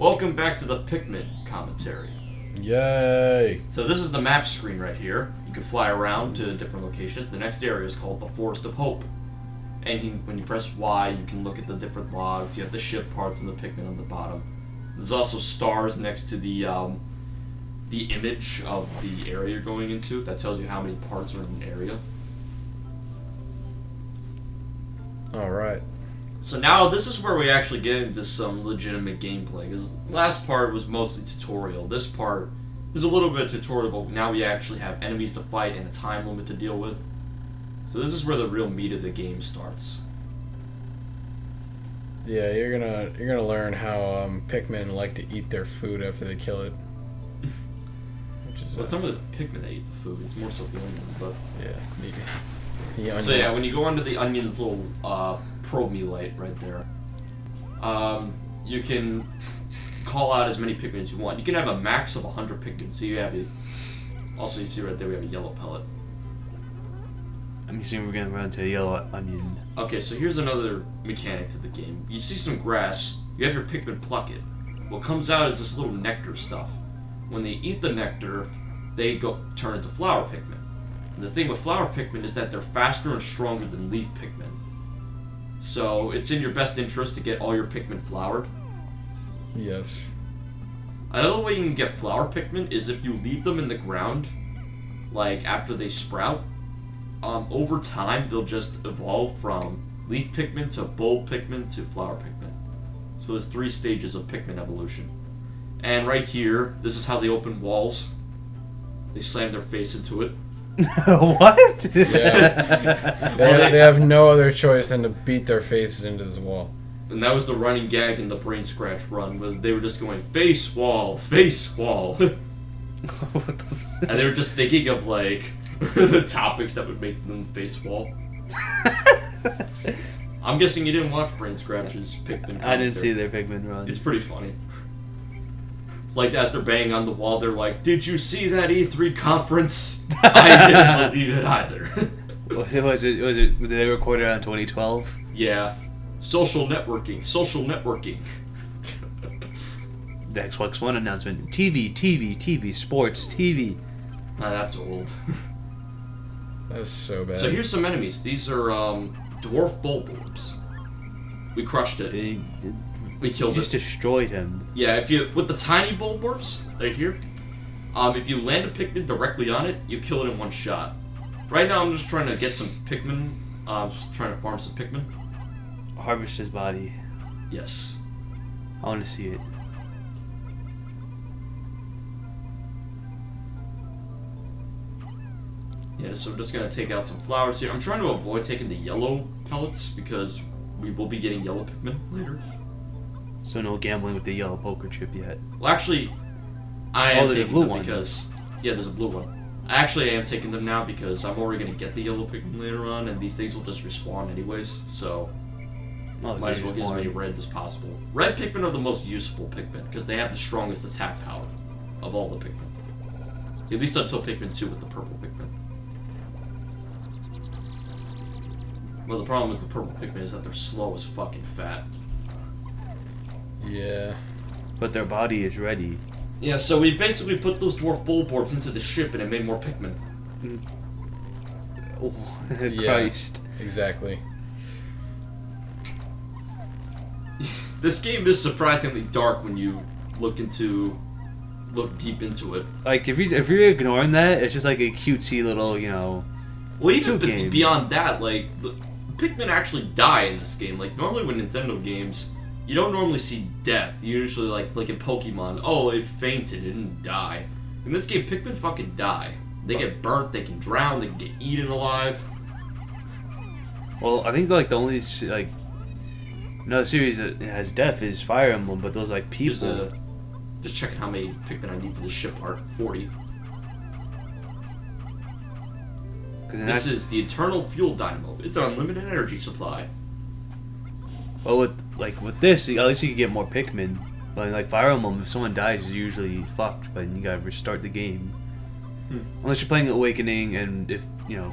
Welcome back to the Pikmin commentary. Yay! So this is the map screen right here. You can fly around to different locations. The next area is called the Forest of Hope. And when you press Y, you can look at the different logs. You have the ship parts and the Pikmin on the bottom. There's also stars next to the image of the area you're going into. That tells you how many parts are in an area. Alright. So now this is where we actually get into some legitimate gameplay, because last part was mostly tutorial. This part is a little bit of tutorial, but now we actually have enemies to fight and a time limit to deal with. So this is where the real meat of the game starts. Yeah, you're gonna learn how Pikmin like to eat their food after they kill it. Which is well, it's not really the Pikmin that eat the food, it's more so the onion, but... Yeah, the onion. So yeah, when you go under the onion's little probe me light right there, you can call out as many Pikmin as you want. You can have a max of 100 Pikmin, so you have also you see right there we have a yellow pellet. I'm assuming we're gonna run to a yellow onion. Okay, so here's another mechanic to the game. You see some grass, you have your Pikmin pluck it. What comes out is this little nectar stuff. When they eat the nectar, they turn into flower Pikmin. And the thing with flower Pikmin is that they're faster and stronger than leaf Pikmin. So it's in your best interest to get all your Pikmin flowered. Yes. Another way you can get flower Pikmin is if you leave them in the ground, like after they sprout. Over time, they'll just evolve from leaf Pikmin to bulb Pikmin to flower Pikmin. So there's 3 stages of Pikmin evolution. And right here, this is how they open walls. They slam their face into it. What? Yeah. They have no other choice than to beat their faces into this wall. And that was the running gag in the Brain Scratch run, where they were just going, face wall, face wall. What the And they were just thinking of, like, the topics that would make them face wall. I'm guessing you didn't watch Brain Scratch's Pikmin commentary. I didn't see their Pikmin run. It's pretty funny. Like, as they're banging on the wall, they're like, did you see that E3 conference? I didn't believe it either. Did they record it on 2012? Yeah. Social networking, social networking. The Xbox One announcement. TV, sports, TV. Nah, that's old. That was so bad. So here's some enemies. These are, dwarf bulborbs. We crushed it. We killed You just it. destroyed him. Yeah, with the tiny bulborbs, right here, if you land a Pikmin directly on it, you kill it in one shot. Right now I'm just trying to get some Pikmin, just trying to farm some Pikmin. Harvest his body. Yes. I want to see it. Yeah, so we're just gonna take out some flowers here. I'm trying to avoid taking the yellow pellets, because we will be getting yellow Pikmin later. So no gambling with the yellow poker chip yet. Well, actually, I am there's a taking blue them one. because... Yeah, there's a blue one. Actually, I am taking them now because I'm already going to get the yellow Pikmin later on, and these things will just respawn anyways, so... might as well get as many reds as possible. Red Pikmin are the most useful Pikmin, because they have the strongest attack power of all the Pikmin. At least until Pikmin 2 with the purple Pikmin. Well, the problem with the purple Pikmin is that they're slow as fucking fat. Yeah. But their body is ready. Yeah, so we basically put those dwarf bulborbs into the ship and it made more Pikmin. Oh, Yeah. Christ. Exactly. This game is surprisingly dark when you look deep into it. Like if you're ignoring that, it's just like a cutesy little, Well, even cute game. beyond that, like, the Pikmin actually die in this game. Like, normally with Nintendo games, you don't normally see death. You usually, like in Pokemon, oh, it fainted, it didn't die. In this game, Pikmin fucking die. They get burnt, they can drown, they can get eaten alive. Well, I think like the only another series that has death is Fire Emblem, but those like people. Just checking how many Pikmin I need for the ship part. 40. This is the Eternal Fuel Dynamo. It's an unlimited energy supply. Well, with this, at least you can get more Pikmin. But like Fire Emblem, if someone dies, you're usually fucked. But you gotta restart the game. Unless you're playing Awakening, and if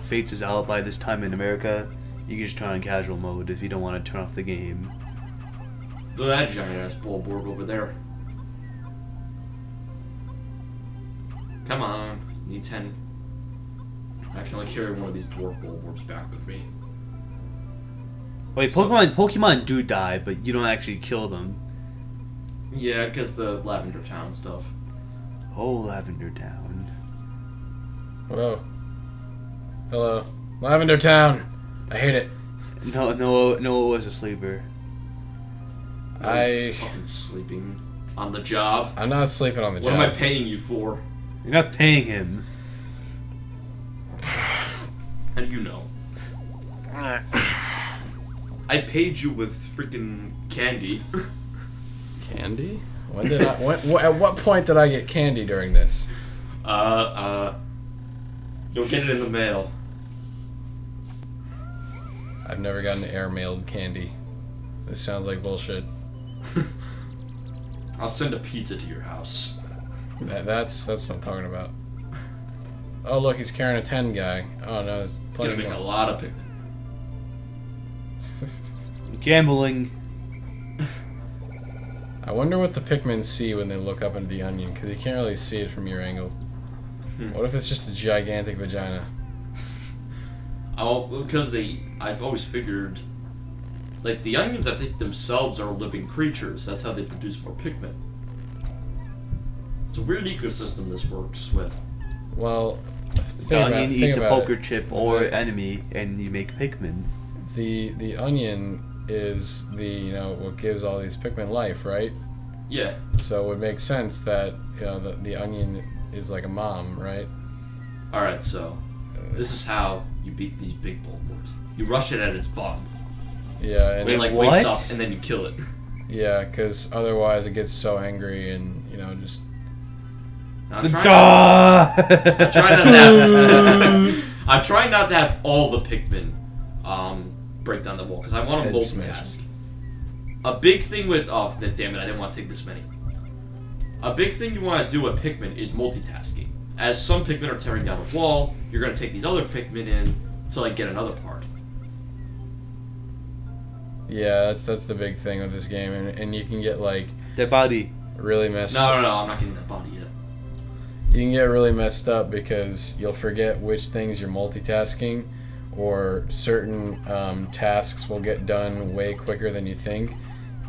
Fates is out by this time in America, you can just turn on casual mode if you don't want to turn off the game. Look at that giant ass bulborb over there. Come on. Need 10. I can only carry one of these dwarf bulbs back with me. Wait, Pokemon do die, but you don't actually kill them. Yeah, because the Lavender Town stuff. Oh, Lavender Town. Hello. Hello. Lavender Town. I hate it. No, it was a sleeper. I'm fucking sleeping on the job. I'm not sleeping on the job. What am I paying you for? You're not paying him. How do you know? I paid you with freaking candy. Candy? When did I? At what point did I get candy during this? You'll get it in the mail. I've never gotten air-mailed candy. This sounds like bullshit. I'll send a pizza to your house. That's what I'm talking about. Oh look, he's carrying a 10 guy. Oh no, it's Gonna make a lot of Pikmin. Gambling. I wonder what the Pikmin see when they look up into the onion, because you can't really see it from your angle. What if it's just a gigantic vagina? Oh, because I've always figured, like, the onions, I think, themselves are living creatures. That's how they produce more Pikmin. It's a weird ecosystem this works with. Well, The onion eats a poker chip or enemy, and you make Pikmin. The onion is what gives all these Pikmin life, right? Yeah. So it would make sense that the onion is like a mom, right? All right, so this is how you beat these big bulbors. You rush it at its bottom. Yeah, and it wakes up, and then you kill it. Yeah, because otherwise it gets so angry and just. I'm trying not to have all the Pikmin break down the wall because I want to multitask. A big thing with damn it, I didn't want to take this many. A big thing you want to do with Pikmin is multitasking. As some Pikmin are tearing down a wall, you're going to take these other Pikmin in to get another part. Yeah, that's the big thing with this game, and you can get their body really messed. No, I'm not getting that body yet. You can get really messed up because you'll forget which things you're multitasking, or certain tasks will get done way quicker than you think,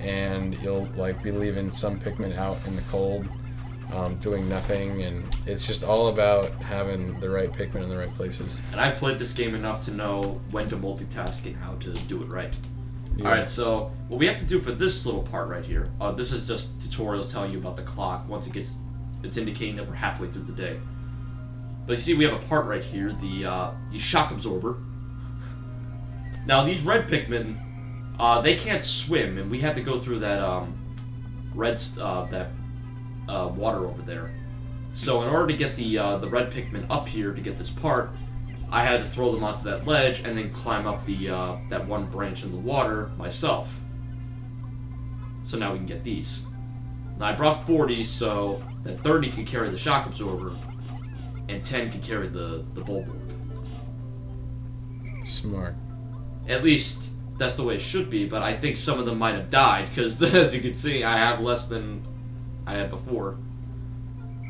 and you'll be leaving some Pikmin out in the cold, doing nothing, and it's just all about having the right Pikmin in the right places. And I've played this game enough to know when to multitask and how to do it right. Yeah. Alright, so what we have to do for this little part right here, this is just tutorials telling you about the clock. Once it's indicating that we're halfway through the day. But you see we have a part right here, the shock absorber. Now these red Pikmin, they can't swim, and we had to go through that water over there. So in order to get the red Pikmin up here to get this part, I had to throw them onto that ledge and then climb up that one branch in the water myself. So now we can get these. Now I brought 40 so that 30 can carry the shock absorber and 10 can carry the bulb. Smart. At least that's the way it should be, but I think some of them might have died because as you can see I have less than I had before.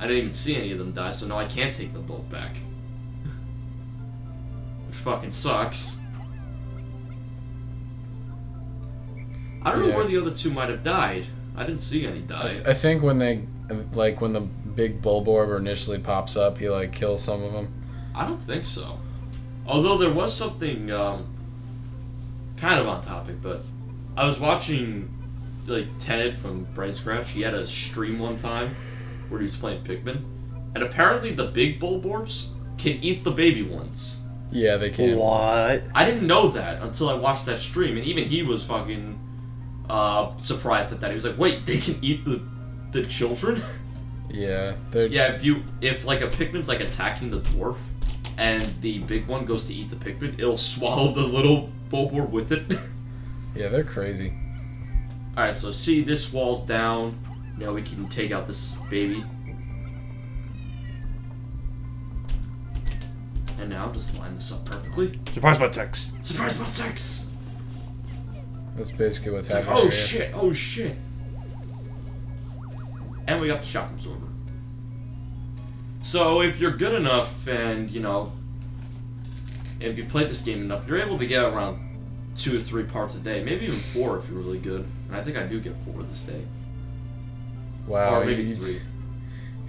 I didn't even see any of them die, so now I can't take them both back. Which fucking sucks. I don't know where the other two might have died. I didn't see any die. I think when when the big Bulborb initially pops up, he kills some of them. I don't think so. Although there was something kind of on topic, but I was watching Ted from Brain Scratch. He had a stream one time where he was playing Pikmin, and apparently the big Bulborbs can eat the baby ones. Yeah, they can. What? I didn't know that until I watched that stream, and even he was fucking surprised at that. He was like, "Wait, they can eat the children?" Yeah, yeah. If a Pikmin's attacking the dwarf, and the big one goes to eat the Pikmin, it'll swallow the little Bulborb with it. Yeah, they're crazy. All right, so see, this wall's down. Now we can take out this baby. And now just line this up perfectly. Surprise butt sex. Surprise butt sex. That's basically what's happening. Oh shit! Oh shit! And we got the shock absorber. So if you're good enough and, you know, if you played this game enough, you're able to get around 2 or 3 parts a day. Maybe even 4 if you're really good. And I think I do get 4 this day. Wow. Or maybe 3.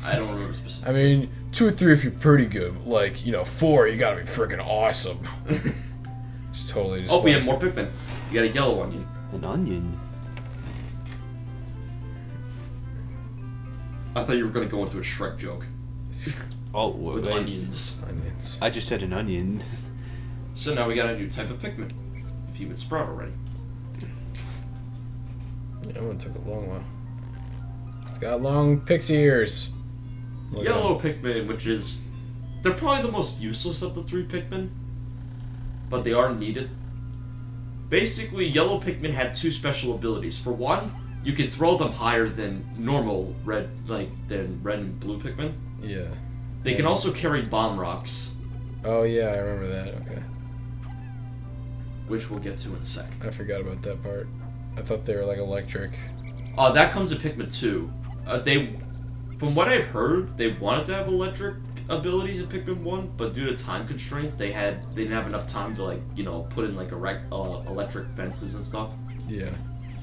I don't remember specifically. I mean, 2 or 3 if you're pretty good. Like, you know, 4, you gotta be freaking awesome. It's totally just. Oh, like, we have more Pikmin. You got a yellow onion. An onion. I thought you were gonna go into a Shrek joke. Oh, With wait. onions. onions. I just said an onion. So now we got a new type of Pikmin. If you would sprout already. Yeah, that one took a long while. It's got long pixie ears. Look at Yellow them. Pikmin, which is... They're probably the most useless of the 3 Pikmin. But they are needed. Basically, yellow Pikmin have 2 special abilities. For one, you can throw them higher than normal red, than red and blue Pikmin. Yeah. They can also carry bomb rocks, Oh yeah, I remember that. Okay. which we'll get to in a sec. I forgot about that part. I thought they were like electric. That comes in Pikmin 2. From what I've heard, they wanted to have electric abilities in Pikmin 1, but due to time constraints, they didn't have enough time to, like, you know, put in like electric fences and stuff. Yeah.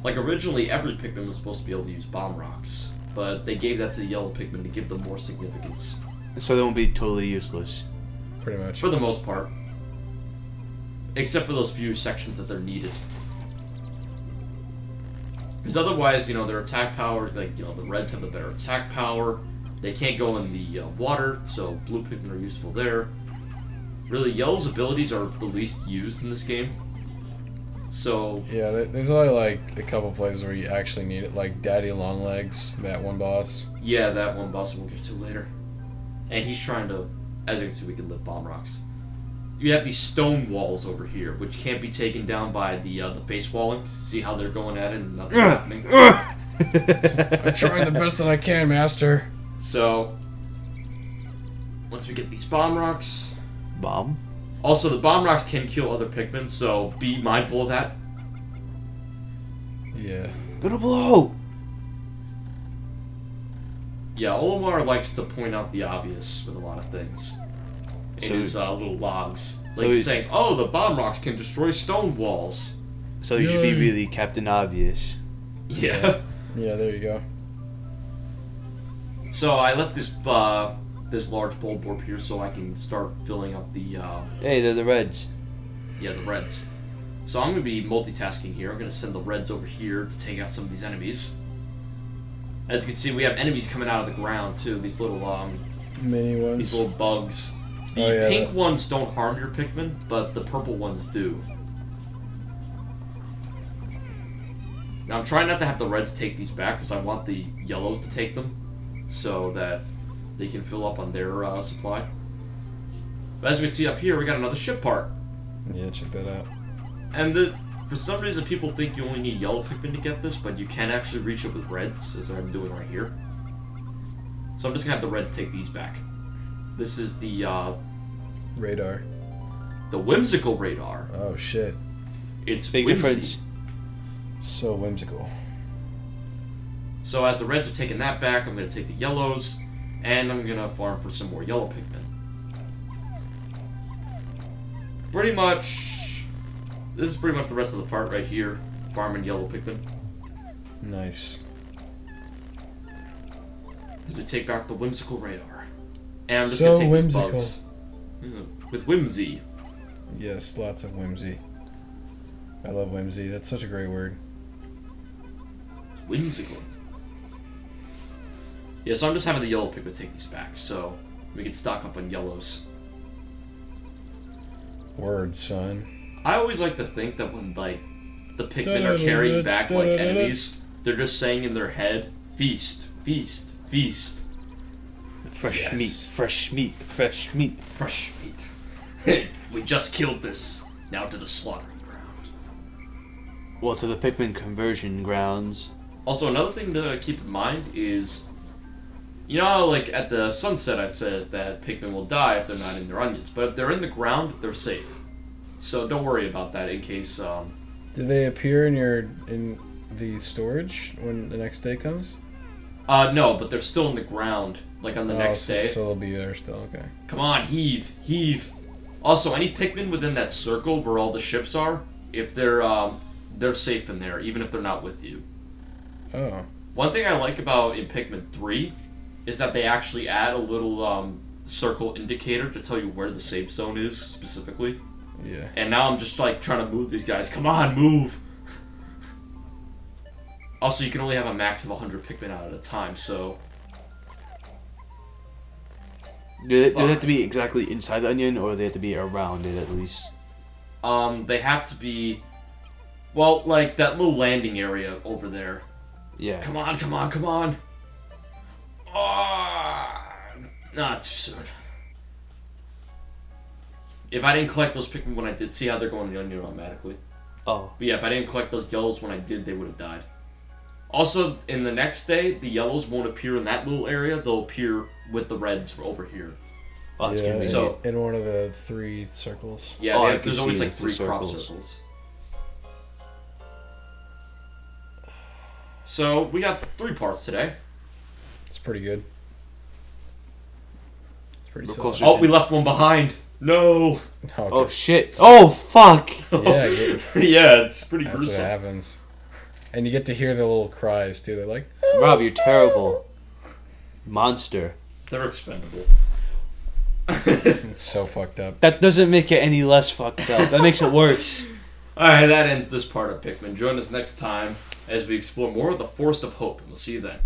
Like, originally, every Pikmin was supposed to be able to use bomb rocks, but they gave that to the yellow Pikmin to give them more significance. So they won't be totally useless. Pretty much. For the most part. Except for those few sections that they're needed. Because otherwise, you know, their attack power, like, you know, the reds have the better attack power. They can't go in the water, so blue Pikmin are useful there. Really, yellow's abilities are the least used in this game. So... Yeah, there's only like a couple places where you actually need it, like Daddy Longlegs, that one boss. Yeah, that one boss we'll get to later. And he's trying to... As you can see, we can lift bomb rocks. You have these stone walls over here, which can't be taken down by the face walling. See how they're going at it and nothing's happening? I'm trying the best that I can, Master. So, once we get these bomb rocks... Bomb? Also, the bomb rocks can kill other Pikmin, so be mindful of that. Yeah. Gonna blow! Yeah, Olimar likes to point out the obvious with a lot of things. In his little logs. Like he's saying, oh, the bomb rocks can destroy stone walls. So you should be Yay. really Captain Obvious. Yeah. Yeah, there you go. So I left this this large bowl borb here so I can start filling up the Hey, they're the Reds. the reds. So I'm gonna be multitasking here. I'm gonna send the reds over here to take out some of these enemies. As you can see, we have enemies coming out of the ground too. These little Mini ones. these little bugs. The Oh, yeah, pink ones don't harm your Pikmin, but the purple ones do. Now I'm trying not to have the reds take these back because I want the yellows to take them so that they can fill up on their supply. But as we can see up here, we got another ship part. Yeah, check that out. And for some reason, people think you only need yellow Pikmin to get this, but you can actually reach it with reds, as I'm doing right here. So I'm just gonna have the reds take these back. This is the Radar. whimsical radar. Oh shit. It's Big whimsy. difference. So whimsical. So as the reds are taking that back, I'm gonna take the yellows, and I'm gonna farm for some more yellow Pikmin. Pretty much, this is pretty much the rest of the part right here. Farming yellow Pikmin. Nice. As we take back the whimsical radar. And I'm just So gonna take whimsical. these bugs. With whimsy. Yes, lots of whimsy. I love whimsy. That's such a great word. Whimsical. Yeah, so I'm just having the yellow Pikmin take these back, so we can stock up on yellows. Word, son. I always like to think that when, like, the Pikmin are carrying back, like, enemies, they're just saying in their head, feast, feast, feast. Fresh Yes. meat, fresh meat, fresh meat. Fresh meat. We just killed this. Now to the slaughtering ground. Well, to the Pikmin conversion grounds. Also, another thing to keep in mind is, you know how, like, at the sunset I said that Pikmin will die if they're not in their onions, but if they're in the ground, they're safe. So don't worry about that in case, Do they appear in the storage when the next day comes? No, but they're still in the ground, like on the next day. So they'll be there still, okay. Come on, heave, heave. Also, any Pikmin within that circle where all the ships are, if they're safe in there, even if they're not with you. Oh. One thing I like about in Pikmin 3 is that they actually add a little circle indicator to tell you where the safe zone is specifically. Yeah. And now I'm just like trying to move these guys. Come on, move! Also, you can only have a max of 100 Pikmin out at a time, so... Do they have to be exactly inside the onion, or do they have to be around it at least? They have to be... Well, like, that little landing area over there. Yeah. Come on, come on, come on! Oh, not too soon. If I didn't collect those Pikmin when I did, see how they're going in the onion automatically. Oh. But yeah, if I didn't collect those yellows when I did, they would have died. Also, in the next day, the yellows won't appear in that little area. They'll appear with the reds over here. Oh, that's gonna be So in one of the 3 circles. yeah, there's always like 3 crop circles. So we got 3 parts today. It's pretty good. It's pretty solid. Oh, we left one behind. No. Oh shit. Oh fuck. Yeah, yeah, it's pretty that's gruesome. what happens. And you get to hear the little cries too. They're like, Rob, you're terrible. Monster. They're expendable. it's so fucked up. That doesn't make it any less fucked up. That makes it worse. Alright, that ends this part of Pikmin. Join us next time as we explore more of the Forest of Hope, and we'll see you then.